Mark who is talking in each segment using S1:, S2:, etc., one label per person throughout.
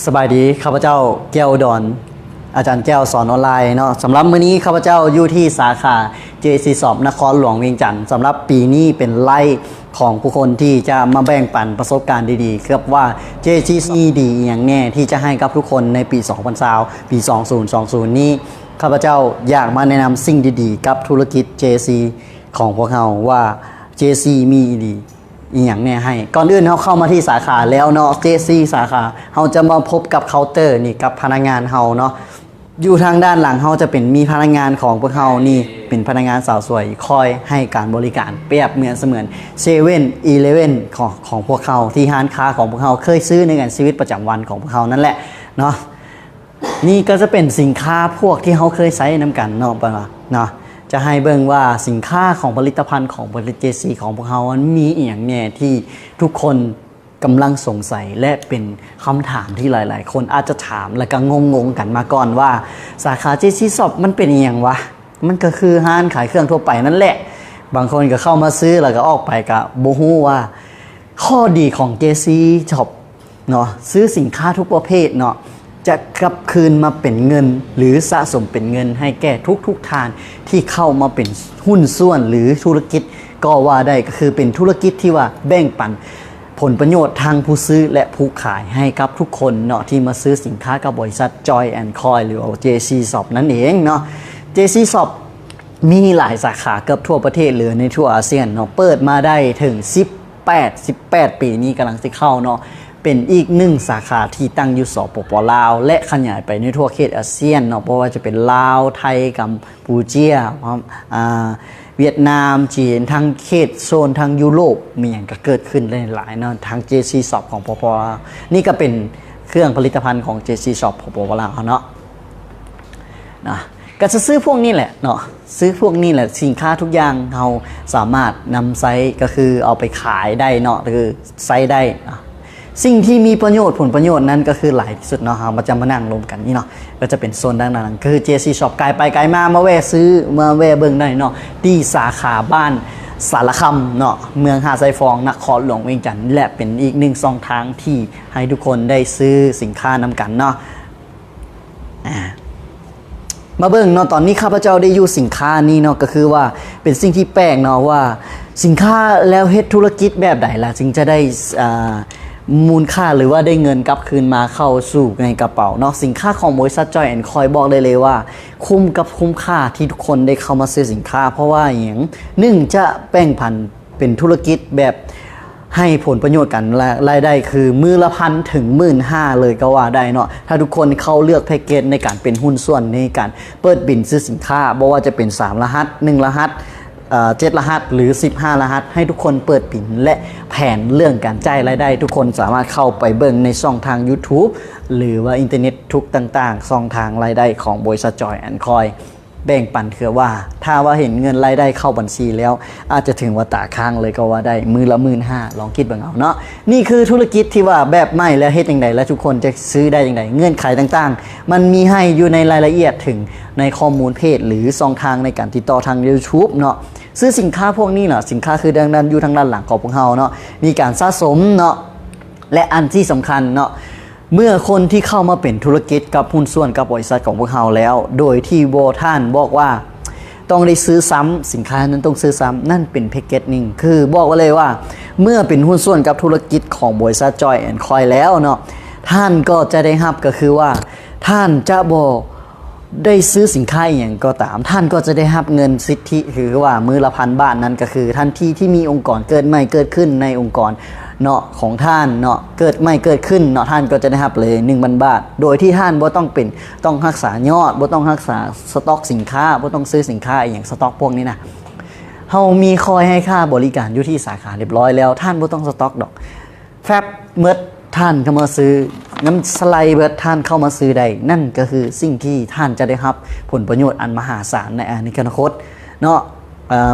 S1: สบายดีข้าพเจ้าแก้วดอนอาจารย์แก้วสอนออนไลน์เนาะสำหรับมื้อนี้ข้าพเจ้าอยู่ที่สาขา JC สอบนครหลวงเวียงจันทร์สำหรับปีนี้เป็นไล่ของผู้คนที่จะมาแบ่งปันประสบการณ์ดีๆครับว่า JC ดีอย่างแน่ที่จะให้กับทุกคนในปี2020ปี2020นี้ข้าพเจ้าอยากมาแนะนำสิ่งดีๆกับธุรกิจ JC ของพวกเราว่า JC มีดีอีอย่างเนี่ยให้ก่อนอื่นเราเข้ามาที่สาขาแล้วเนาะ JC สาขาเราจะมาพบกับเคาน์เตอร์นี่กับพนักงานเราเนาะอยู่ทางด้านหลังเราจะเป็นมีพนักงานของพวกเรานี่เป็นพนักงานสาวสวยคอยให้การบริการเปรียบเหมือนเสมือนเซเว่นอีเลฟเว่นของพวกเขาที่ร้านค้าของพวกเขาเคยซื้อในการชีวิตประจำวันของพวกเขานั่นแหละเนาะนี่ก็จะเป็นสินค้าพวกที่เขาเคยใช้น้ำกันเนาะปะเนาะจะให้เบิ่งว่าสินค้าของผลิตภัณฑ์ของบริษัท JC ของพวกเขามันมีอย่างแน่ที่ทุกคนกำลังสงสัยและเป็นคำถามที่หลายๆคนอาจจะถามและก็งงกันมาก่อนว่าสาขา JC Shop มันเป็นอย่างวะมันก็คือห้างขายเครื่องทั่วไปนั่นแหละบางคนก็เข้ามาซื้อแล้วก็ออกไปก็บ่ฮู้ว่าข้อดีของ JC Shop เนาะซื้อสินค้าทุกประเภทเนาะจะกลับคืนมาเป็นเงินหรือสะสมเป็นเงินให้แก่ทุกทานที่เข้ามาเป็นหุ้นส่วนหรือธุรกิจก็ว่าได้ก็คือเป็นธุรกิจที่ว่าแบ่งปันผลประโยชน์ทางผู้ซื้อและผู้ขายให้กับทุกคนเนาะที่มาซื้อสินค้ากับบริษัท Joy and Coy หรือ JC Shop นั่นเองเนาะ JC Shop มีหลายสาขาเกือบทั่วประเทศเลยในทั่วอาเซียนเนาะเปิดมาได้ถึง18 ปีนี้กำลังสิเข้าเนาะเป็นอีกหนึ่งสาขาที่ตั้งอยู่สปป.ลาวและขยายไปในทั่วเขตอาเซียนเนาะเพราะว่าจะเป็นลาวไทยกัมพูเชียเวียดนามจีนทั้งเขตโซนทั้งยุโรปมีอย่างก็เกิดขึ้นหลายๆเนาะทาง JC Shop ของปป.ลาวนี่ก็เป็นเครื่องผลิตภัณฑ์ของ JC Shop ปป.ลาวเนาะนะก็จะซื้อพวกนี้แหละเนาะซื้อพวกนี้แหละสินค้าทุกอย่างเราสามารถนำไซส์ก็คือเอาไปขายได้เนาะคือไซส์ได้สิ่งที่มีประโยชน์ผลประโยชน์นั้นก็คือหลายที่สุดเนาะเราจะมานั่งรวมกันนี่เนาะก็จะเป็นโซนด้านหลังคือ JC Shop ไกลไปไกลมาแวะซื้อมาแวะเบิ่งได้เนาะที่สาขาบ้านสารคำเนาะเมืองหาดทรายฟองนครหลวงเวียงจันทร์และเป็นอีกหนึ่งช่องทางที่ให้ทุกคนได้ซื้อสินค้านำกันเนาะมาเบิ่งเนาะตอนนี้ข้าพเจ้าได้อยู่สินค้านี้เนาะก็คือว่าเป็นสิ่งที่แปลกเนาะว่าสินค้าแล้วเฮ็ดธุรกิจแบบใดล่ะจึงจะได้มูลค่าหรือว่าได้เงินกลับคืนมาเข้าสู่ในกระเป๋าเนาะสินค้าของบริษัท Joy and Coy บอกได้เลยว่าคุ้มกับคุ้มค่าที่ทุกคนได้เข้ามาซื้อสินค้าเพราะว่าอย่างหนึ่งจะแบ่งปันเป็นธุรกิจแบบให้ผลประโยชน์กันรายได้คือมือละ1,000 ถึง 15,000 เลยก็ว่าได้เนาะถ้าทุกคนเข้าเลือกแพ็กเกจในการเป็นหุ้นส่วนในการเปิดบินซื้อสินค้าบอกว่าจะเป็น3รหัส1รหัส7 รหัสหรือ15 รหัสให้ทุกคนเปิดปิ่นและแผนเรื่องการจ่ายรายได้ทุกคนสามารถเข้าไปเบิ่งในช่องทาง YouTube หรือว่าอินเทอร์เน็ตทุกต่างๆช่องทางรายได้ของบริษัท Joy and Coy แบ่งปันคือว่าถ้าว่าเห็นเงินรายได้เข้าบัญชีแล้วอาจจะถึงว่าตาค้างเลยก็ว่าได้มือละ15,000ลองคิดเบิ่งเอาเนาะนี่คือธุรกิจที่ว่าแบบใหม่แล้วเฮ็ดจังไดและทุกคนจะซื้อได้จังไดเงื่อนไขต่างๆมันมีให้อยู่ในรายละเอียดถึงในข้อมูลเพจหรือช่องทางในการติดต่อทาง YouTube เนาะซื้อสินค้าพวกนี้เนาะสินค้าคือดังนั้นอยู่ทางด้านหลังของพวกเราเนาะมีการสะสมเนาะและอันที่สำคัญเนาะเมื่อคนที่เข้ามาเป็นธุรกิจกับหุ้นส่วนกับบริษัทของพวกเราแล้วโดยที่โบท่านบอกว่าต้องได้ซื้อซ้ำสินค้านั้นต้องซื้อซ้ำนั่นเป็นแพ็กเกจหนึ่งคือบอกไว้เลยว่าเมื่อเป็นหุ้นส่วนกับธุรกิจของบริษัท Joy and Coy แล้วเนาะท่านก็จะได้รับก็คือว่าท่านจะบอกได้ซื้อสินค้าอย่างก็ตามท่านก็จะได้รับเงินสิทธิคือว่ามือละ1,000 บาทนั้นก็คือทันทีที่มีองค์กรเกิดใหม่เกิดขึ้นในองค์กรเนาะของท่านเนาะเกิดใหม่เกิดขึ้นเนาะท่านก็จะได้รับเลย 1,000 บาทโดยที่ท่านบ่ต้องรักษายอดบ่ต้องรักษาสต็อกสินค้าบ่ต้องซื้อสินค้าอย่างสต็อกพวกนี้นะเฮามีคอยให้ค่าบริการอยู่ที่สาขาเรียบร้อยแล้วท่านบ่ต้องสต็อกดอกแฟบเมื่อท่านเข้ามาซื้อน้ำสไลด์เบิร์ดท่านเข้ามาซื้อได้นั่นก็คือสิ่งที่ท่านจะได้รับผลประโยชน์อันมหาศาลในอนาคตเนาะ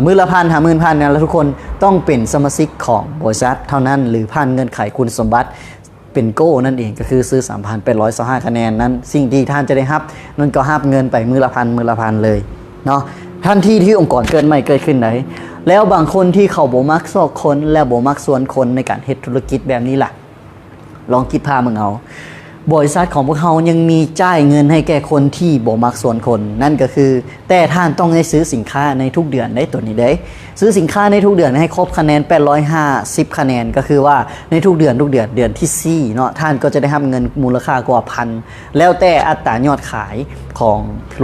S1: มือละ1,000 50,000เนี่ยแล้วทุกคนต้องเป็นสมาชิกของบริษัทเท่านั้นหรือผ่านเงื่อนไขคุณสมบัติเป็นโก้นั่นเองก็คือซื้อ 3,825 คะแนนนั้นสิ่งที่ท่านจะได้รับนั่นก็รับเงินไปมือละ1,000เลยเนาะทันทีที่องค์กรเกิดใหม่เกิดขึ้นไหนแล้วบางคนที่เขาบ่มักซอกคนและบ่มักส่วนคนในการเฮ็ดธุรกิจแบบนี้ล่ะลองคิดภาพมึงเอา บริษัทของพวกเขายังมีจ่ายเงินให้แก่คนที่บ่มักส่วนคนนั่นก็คือแต่ท่านต้องได้ซื้อสินค้าในทุกเดือนได้ตัวนี้ได้ซื้อสินค้าในทุกเดือนให้ครบคะแนน850คะแนนก็คือว่าในทุกเดือนเดือนที่4เนาะท่านก็จะได้รับเงินมูลค่ากว่าพันแล้วแต่อัตรายอดขายของ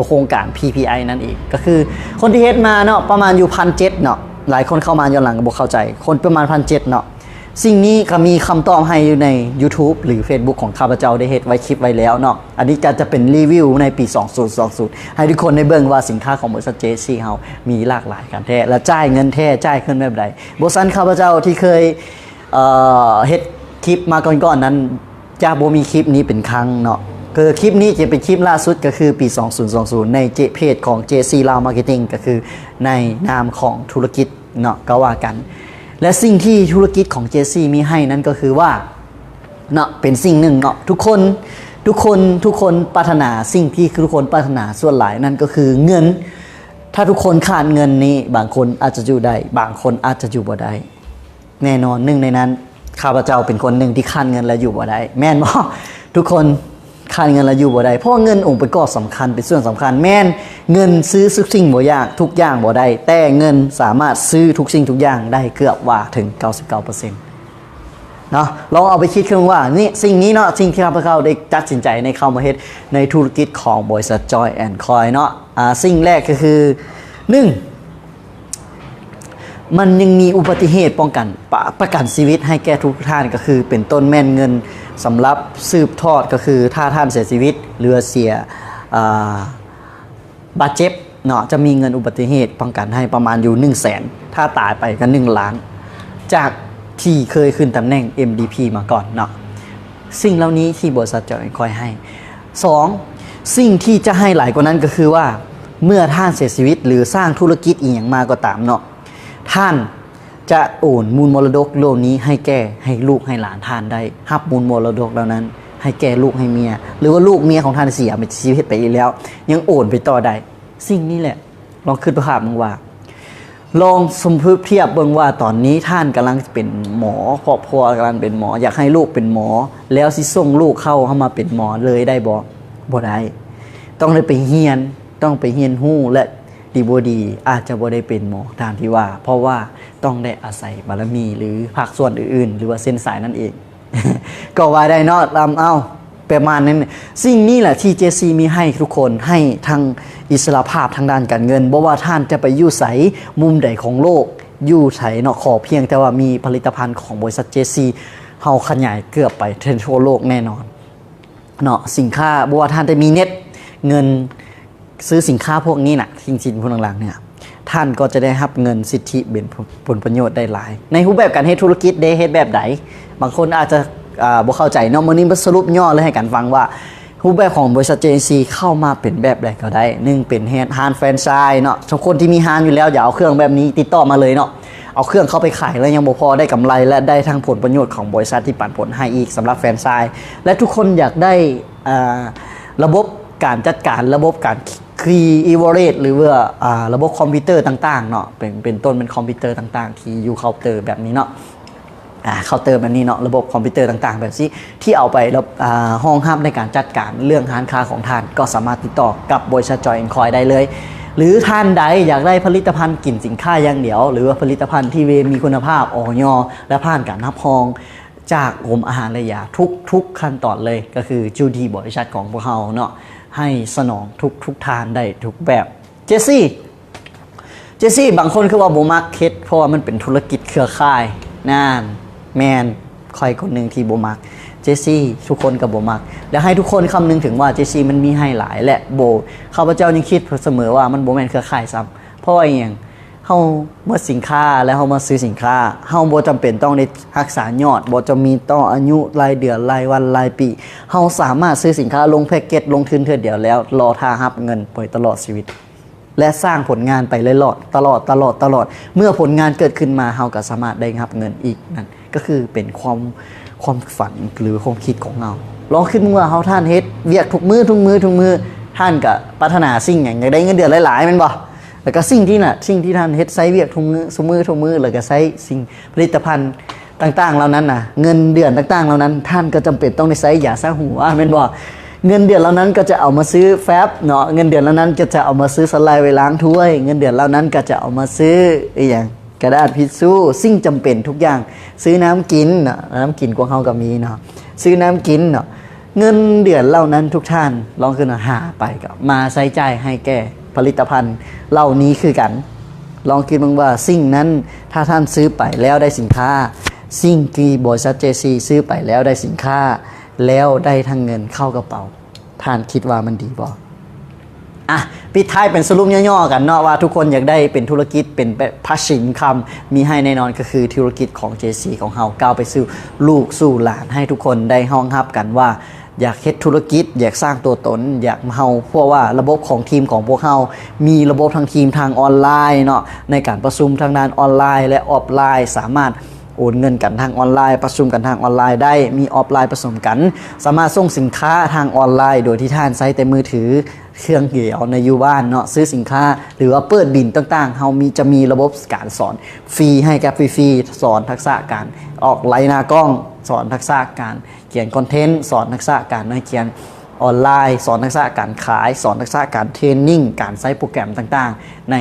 S1: โครงการ PPI นั่นเองก็คือคนที่เฮ็ดมาเนาะประมาณอยู่1,700เนาะหลายคนเข้ามาย้อนหลังก็บ่เข้าใจคนประมาณ1,700เนาะสิ่งนี้ก็มีคำตอบให้อยู่ใน YouTube หรือ Facebook ของข้าพเจ้าได้เฮ็ดไว้คลิปไว้แล้วเนาะอันนี้ก็จะเป็นรีวิวในปี2020ให้ทุกคนได้เบิ่งว่าสินค้าของบริษัท JC เฮามีหลากหลายกันแท้และจ่ายเงินแท้จ่ายขึ้นแบบใดบริษัทข้าพเจ้าที่เคยเฮ็ดคลิปมาก่อนๆนั้นจะบ่มีคลิปนี้เป็นครั้งเนาะคือคลิปนี้จะเป็นคลิปล่าสุดก็คือปี2020ในเพจของ JC Lao Marketing ก็คือในนามของธุรกิจเนาะก็ว่ากันและสิ่งที่ธุรกิจของ JC มีให้นั้นก็คือว่าเนาะเป็นสิ่งหนึ่งเนาะทุกคนปรารถนาสิ่งที่ทุกคนปรารถนาส่วนหลายนั่นก็คือเงินถ้าทุกคนขาดเงินนี้บางคนอาจจะอยู่ได้บางคนอาจจะอยู่บ่ได้แน่นอนหนึ่งในนั้นข้าพเจ้าเป็นคนหนึ่งที่ขาดเงินและอยู่บ่ได้แม่นบ่ทุกคนขาดเงินและอยู่บ่ได้เพราะเงินองค์ประกอบสำคัญเป็นส่วนสำคัญแม่นเงินซื้อทุกสิ่งบ่ยากทุกอย่างบ่ได้แต่เงินสามารถซื้อทุกสิ่งทุกอย่างได้เกือบว่าถึง 99% เนาะลองเอาไปคิดกันว่านี่สิ่งนี้เนาะสิ่งที่ข้าพเจ้าได้ตัดสินใจในเข้ามาเฮ็ดในธุรกิจของบริษัท Joy and Coin เนาะสิ่งแรกก็คือ1มันยังมีอุบัติเหตุป้องกันประกันชีวิตให้แก่ทุกท่านก็คือเป็นต้นแม่นเงินสำหรับสืบทอดก็คือถ้าท่านเสียชีวิตหรือเสียบาดเจ็บเนาะจะมีเงินอุบัติเหตุป้องกันให้ประมาณอยู่ 100,000 ถ้าตายไปก็1 ล้านจากที่เคยขึ้นตำแหน่ง MDP มาก่อนเนาะสิ่งเหล่านี้ที่บริษัทจะคอยให้2สิ่งที่จะให้หลายกว่านั้นก็คือว่าเมื่อท่านเสียชีวิตหรือสร้างธุรกิจอีกอย่างมาก็ตามเนาะท่านจะโอนมูลมรดกโลกนี้ให้แก่ให้ลูกให้หลานท่านได้รับมูลมรดกเหล่านั้นให้แก่ลูกให้เมียหรือว่าลูกเมียของท่านเสียไปชีวิตไปอีกแล้วยังโอนไปต่อได้สิ่งนี้แหละลองคิดภาพมึงว่าลองสมมติเทียบเบิ่งว่าตอนนี้ท่านกำลังเป็นหมอครอบครัวกำลังเป็นหมออยากให้ลูกเป็นหมอแล้วสิส่งลูกเข้ามาเป็นหมอเลยได้บ่ได้ต้องได้ไปเรียนต้องไปเรียนรู้และดีบ่ดีอาจจะบ่ได้เป็นหมอตามที่ว่าเพราะว่าต้องได้อาศัยบารมีหรือภาคส่วนอื่นๆหรือว่าเส้นสายนั่นเอง ก็ว่าได้เนาะประมาณนั้นสิ่งนี้แหละที่ JC มีให้ทุกคนให้ทั้งอิสรภาพทางด้านการเงินบ่ว่าท่านจะไปอยู่ไสมุมใดของโลกอยู่ไสเนาะขอเพียงแต่ว่ามีผลิตภัณฑ์ของบริษัท JC เฮาขยายเกือบไปทั่วโลกแน่นอนเนาะสินค้าบ่ว่าท่านจะมีเน็ตเงินซื้อสินค้าพวกนี้น่ะจริงๆพวกหลังๆเนี่ยท่านก็จะได้รับเงินสิทธิเป็นผลประโยชน์ได้หลายในรูปแบบการเฮ็ดธุรกิจได้เฮ็ดแบบใดบางคนอาจจะบ่เข้าใจเนาะมื้อนี้สรุปย่อเลยให้กันฟังว่ารูปแบบของบริษัท JC เข้ามาเป็นแบบใดก็ได้1เป็นร้านแฟรนไชส์เนาะทุกคนที่มีร้านอยู่แล้วอย่าเอาเครื่องแบบนี้ติดต่อมาเลยเนาะเอาเครื่องเข้าไปขายแล้วยังบ่พอได้กำไรและได้ทั้งผลประโยชน์ของบริษัทที่ปันผลให้อีกสำหรับแฟรนไชส์และทุกคนอยากได้ระบบการจัดการระบบการEvaluate หรือว่าระบบคอมพิวเตอร์ต่างๆเนาะเป็นต้นเป็นคอมพิวเตอร์ต่างๆที่อยู่เคาน์เตอร์แบบนี้เนาะเคาน์เตอร์แบบนี้เนาะระบบคอมพิวเตอร์ต่างๆแบบนี้ที่เอาไปห้องห้ามในการจัดการเรื่องร้านค้าของท่านก็สามารถติดต่อกับบริษัท Joy and Coin ได้เลยหรือท่านใดอยากได้ผลิตภัณฑ์กลิ่นสินค้าอย่างเดียวหรือว่าผลิตภัณฑ์ที่มีคุณภาพอย.และผ่านการรับรองจากกรมอาหารและยาทุกขั้นตอนเลยก็คือจูดีบริษัทของพวกเราเนาะให้สนองทุกทานได้ทุกแบบเจสซี่บางคนคือว่าบ่มักเฮ็ดเพราะว่ามันเป็นธุรกิจเครือข่ายนั่นแมนใครคนหนึ่งที่บ่มักเจสซี่ทุกคนก็บ่มักแล้วให้ทุกคนคำนึงถึงว่าเจสซี่มันมีให้หลายและโบข้าพเจ้ายังคิดเสมอว่ามันบ่แม่นเครือข่ายซ้ำเพราะว่าอีหยังเฮาเมื่อสินค้าแล้วเฮามาซื้อสินค้าเฮาบ่จำเป็นต้องได้รักษายอดบ่จะมีต้องอายุรายเดือนรายวันรายปีเฮาสามารถซื้อสินค้าลงแพ็กเกจลงทุนเทื่อเดียวแล้วรอท่ารับเงินไปตลอดชีวิตและสร้างผลงานไปเรื่อยๆตลอดเมื่อผลงานเกิดขึ้นมาเฮาก็สามารถได้รับเงินอีกนั่นก็คือเป็นความฝันหรือความคิดของเราลองคิดว่าเฮาท่านเฮ็ดเวียกทุกมื้อท่านก็ปรารถนาสิ่งหยังอยากได้เงินเดือนหลายๆแม่นบ่แล้วก็สิ่งที่ท่านเฮ็ดไซเวียกทุกมื้อแล้วก็ใช้สิ่งผลิตภัณฑ์ ต่างๆเหล่านั้นนะเงินเดือนต่างๆเหล่านั้นท่านก็จำเป็นต้องได้ใช้ยาซาหัวแม่นบ่เงินเดือนเหล่านั้นก็จะเอามาซื้อแฟบเนาะเงินเดือนเหล่านั้นก็จะเอามาซื้อสไลด์ไว้ล้างถ้วยเงินเดือนเหล่านั้นก็จะเอามาซื้ออย่างกระดาษทิชชู่สิ่งจำเป็นทุกอย่างซื้อน้ำกินเนาะน้ำกินของเฮาก็มีเนาะซื้อน้ำกินเนาะเงินเดือนเหล่านั้นทุกท่านลองขึ้นหาไปก็มาใช้จ่ายให้แก่ผลิตภัณฑ์เหล่านี้คือกันลองคิดบ้างว่าสิ่งนั้นถ้าท่านซื้อไปแล้วได้สินค้าสิ่งที่บริษัท JC ซื้อไปแล้วได้สินค้าแล้วได้ทั้งเงินเข้ากระเป๋าท่านคิดว่ามันดีบ่อ่ะปิดท้ายเป็นสรุปย่อๆกันเนาะว่าทุกคนอยากได้เป็นธุรกิจเป็นpassive incomeมีให้แน่นอนก็คือธุรกิจของ JC ของเฮาก้าวไปสู่ลูกสู่หลานให้ทุกคนได้ห้องรับกันว่าอยากเฮ็ดธุรกิจอยากสร้างตัวตนอยากเฮาเพราะว่าระบบของทีมของพวกเฮามีระบบทางทีมทางออนไลน์เนาะในการประชุมทางด้านออนไลน์และออฟไลน์สามารถโอนเงินกันทางออนไลน์ประชุมกันทางออนไลน์ได้มีออฟไลน์ผสมกันสามารถส่งสินค้าทางออนไลน์โดยที่ท่านใช้แต่มือถือเครื่องเดียวในอยู่บ้านเนาะซื้อสินค้าหรือว่าเปิดบินต่างๆเฮาจะมีระบบการสอนฟรีให้กับฟรีๆสอนทักษะการออกไลน์หน้ากล้องสอนทักษะการเขียนคอนเทนต์สอนทักษะการเขียนออนไลน์สอนทักษะการขายสอนทักษะการเทรนนิ่งการใช้โปรแกรมต่างๆใน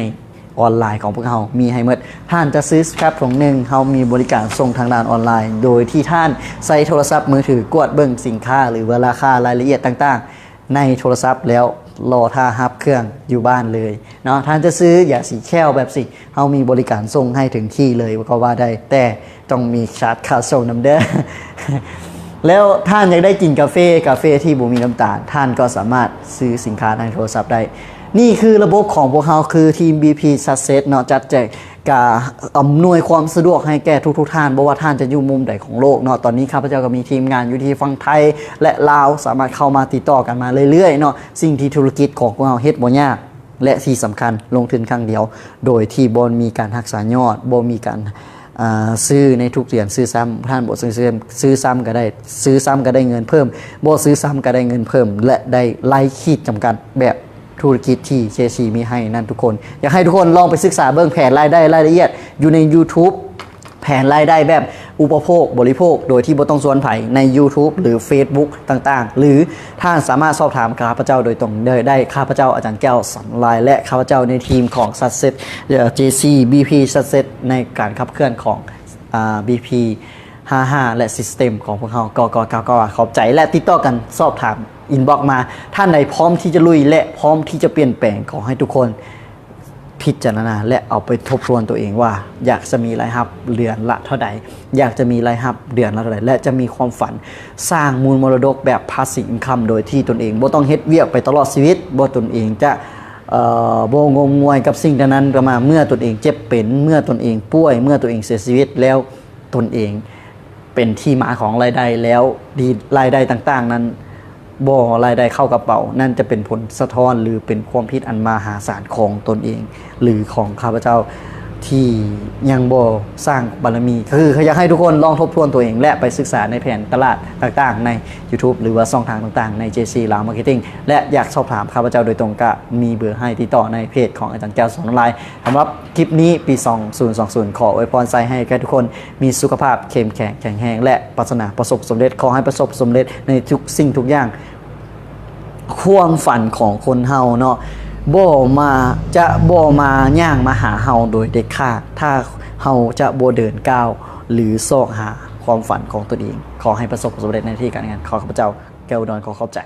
S1: ออนไลน์ของพวกเรามีให้หมดท่านจะซื้อแค่ถุงหนึ่งเรามีบริการส่งทางด้านออนไลน์โดยที่ท่านใช้โทรศัพท์มือถือกดเบิ่งสินค้าหรือว่าราคารายละเอียดต่างๆในโทรศัพท์แล้วรอท่าฮับเครื่องอยู่บ้านเลยเนาะท่านจะซื้ออย่าสีแค่วแบบสิเรามีบริการส่งให้ถึงที่เลยก็ว่าได้แต่ต้องมีชาร์จค่าส่งนำเด้อ แล้วท่านอยากได้กินกาแฟที่บ่มีน้ำตาลท่านก็สามารถซื้อสินค้าในโทรศัพท์ได้นี่คือระบบของพวกเราคือทีม BP Success เนาะจัดแจกการอำนวยความสะดวกให้แก่ทุกท่านบ่ว่าท่านจะอยู่มุมใดของโลกเนาะตอนนี้ข้าพเจ้าก็มีทีมงานอยู่ที่ฝั่งไทยและลาวสามารถเข้ามาติดต่อกันมาเรื่อยๆเนาะสิ่งที่ธุรกิจของพวกเราเฮ็ดบ่ยากและที่สำคัญลงทุนครั้งเดียวโดยที่บ่มีการรักษายอดบ่มีการซื้อในทุกเดือนซื้อซ้ำท่านบ่ซื้อซ้ำก็ได้ซื้อซ้ำก็ได้เงินเพิ่มบ่ซื้อซ้ำก็ได้เงินเพิ่มและได้ไล่ขีดจำกัดแบบธุรกิจที่ JC มีให้นั่นทุกคนอยากให้ทุกคนลองไปศึกษาเบิ่งแผนรายได้รายละเอียดอยู่ใน YouTube แผนรายได้แบบอุปโภคบริโภคโดยที่บ่ต้องสวนไผใน YouTube หรือ Facebook ต่างๆหรือท่านสามารถสอบถามข้าพเจ้าโดยตรงได้ข้าพเจ้าอาจารย์แก้วสอนไลน์และข้าพเจ้าในทีมของ Success JC BP Success ในการขับเคลื่อนของ BP 55และ System ของพวกเราก็ขอบใจและติดต่อกันสอบถามอินบ็อกมาท่านใดพร้อมที่จะลุยและพร้อมที่จะเปลี่ยนแปลงขอให้ทุกคนพิจารณาและเอาไปทบทวนตัวเองว่าอยากจะมีรายรับเดือนละเท่าใดอยากจะมีรายรับเดือนละเท่าใดและจะมีความฝันสร้างมูลมรดกแบบ passive income โดยที่ตนเองบ่ต้องเฮ็ดเวียกไปตลอดชีวิตบ่ตนเองจะบ่งมงวยกับสิ่งนั้นก็มาเมื่อตนเองเจ็บเป็นเมื่อตนเองป่วยเมื่อตัวเองเสียชีวิตแล้วตนเองเป็นที่มาของรายได้แล้วดีรายได้ต่างๆนั้นบ่รายได้เข้ากระเป๋านั่นจะเป็นผลสะท้อนหรือเป็นความผิดอันมหาศาลของตนเองหรือของข้าพเจ้าที่ยังบ่สร้างบารมีคืออยากให้ทุกคนลองทบทวนตัวเองและไปศึกษาในแผนตลาดต่างๆใน YouTube หรือว่าช่องทางต่างๆใน JC Lao Marketing และอยากสอบถามข้าพเจ้าโดยตรงก็มีเบอร์ให้ติดต่อในเพจของอาจารย์แก้วสอนออนไลน์สำหรับคลิปนี้ปี 2020 ขออวยพรใส่ให้แก่ทุกคนมีสุขภาพเข้มแข็งแข็งแรงและปรารถนาประสบสำเร็จขอให้ประสบสำเร็จในทุกสิ่งทุกอย่างความฝันของคนเฮาเนาะบ่มาย่างมาหาเฮาโดยเด็ดขาดถ้าเฮาจะบ่เดินก้าวหรือซอกหาความฝันของตัวเองขอให้ประสบความสำเร็จในที่การงานขอข้าพเจ้าแก้วอุดรขอขอบใจ